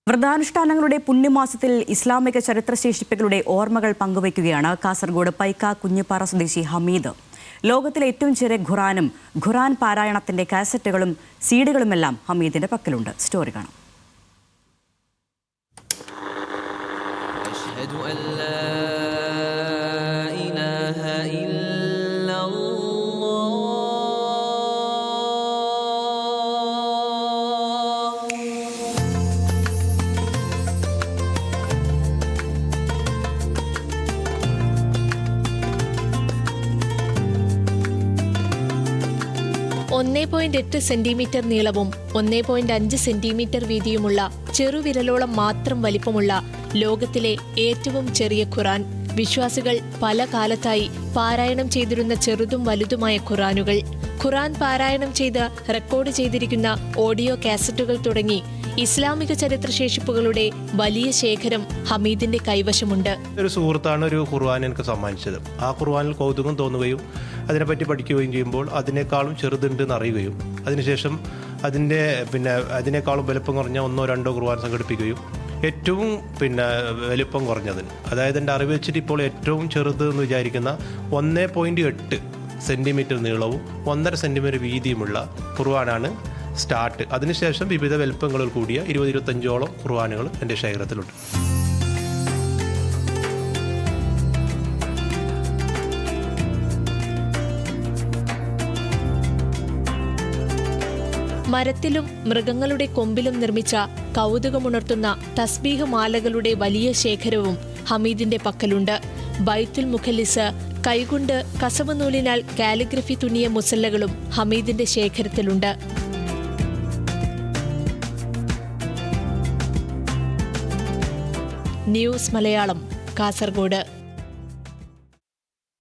വ്രതാനുഷ്ഠാനങ്ങളുടെ പുണ്യമാസത്തിൽ ഇസ്ലാമിക ചരിത്രശേഷിപ്പുകളുടെ ഓർമ്മകൾ പങ്കുവയ്ക്കുകയാണ് കാസർഗോഡ് പൈക്ക കുഞ്ഞിപ്പാറ സ്വദേശി ഹമീദ്. ലോകത്തിലെ ഏറ്റവും ചെറിയ ഖുറാനും ഖുറാൻ പാരായണത്തിന്റെ കാസറ്റുകളും സീഡികളുമെല്ലാം ഹമീദിന്റെ പക്കലുണ്ട്. സ്റ്റോറി കാണാം. .8 സെന്റിമീറ്റർ നീളവും 1.5 സെന്റിമീറ്റർ വീതിയുമുള്ള ചെറുവിരലോളം മാത്രം വലിപ്പമുള്ള ലോകത്തിലെ ഏറ്റവും ചെറിയ ഖുറാൻ. വിശ്വാസികൾ പല കാലത്തായി പാരായണം ചെയ്തിരുന്ന ചെറുതും വലുതുമായ ഖുറാനുകൾ, ഖുറാൻ പാരായണം ചെയ്ത് റെക്കോർഡ് ചെയ്തിരിക്കുന്ന ഓഡിയോ കാസറ്റുകൾ തുടങ്ങി ഇസ്ലാമിക ചരിത്രശേഷിപ്പുകളുടെ വലിയ ശേഖരം ഹമീദിന്റെ കൈവശമുണ്ട്. ഒരു സുഹൃത്താണ് ഒരു ഖുർആൻ എനിക്ക് സമ്മാനിച്ചത്. ആ ഖുർആനിൽ കൗതുകം തോന്നുകയും അതിനെപ്പറ്റി പഠിക്കുകയും ചെയ്യുമ്പോൾ അതിനേക്കാളും ചെറുതുണ്ടെന്ന് അറിയുകയും അതിനുശേഷം അതിനേക്കാളും വലുപ്പം കുറഞ്ഞ 1-2 ഖുർആൻ സംഘടിപ്പിക്കുകയും ഏറ്റവും വലിപ്പം കുറഞ്ഞതിന്, അതായത് എൻ്റെ അറിവ് വെച്ചിട്ട് ഇപ്പോൾ ഏറ്റവും ചെറുത് എന്ന് വിചാരിക്കുന്ന 1.8 സെൻറ്റിമീറ്റർ നീളവും 1.5 സെൻറ്റിമീറ്റർ വീതിയുമുള്ള ഖുർആനാണ് സ്റ്റാർട്ട്. അതിനുശേഷം വിവിധ വലുപ്പങ്ങളിൽ കൂടിയ 20-25ഓളം ഖുർആനുകൾ എൻ്റെ ശേഖരത്തിലുണ്ട്. മരത്തിലും മൃഗങ്ങളുടെ കൊമ്പിലും നിർമ്മിച്ച കൗതുകമുണർത്തുന്ന തസ്ബീഹ് മാലകളുടെ വലിയ ശേഖരവും ഹമീദിന്റെ പക്കലുണ്ട്. ബൈത്തുൽ മുഖല്ലിസ്, കൈകൊണ്ട് കസവ് നൂലിനാൽ കാലിഗ്രഫി തുന്നിയ മുസല്ലകളും ഹമീദിന്റെ ശേഖരത്തിലുണ്ട്. ന്യൂസ് മലയാളം, കാസർഗോഡ്.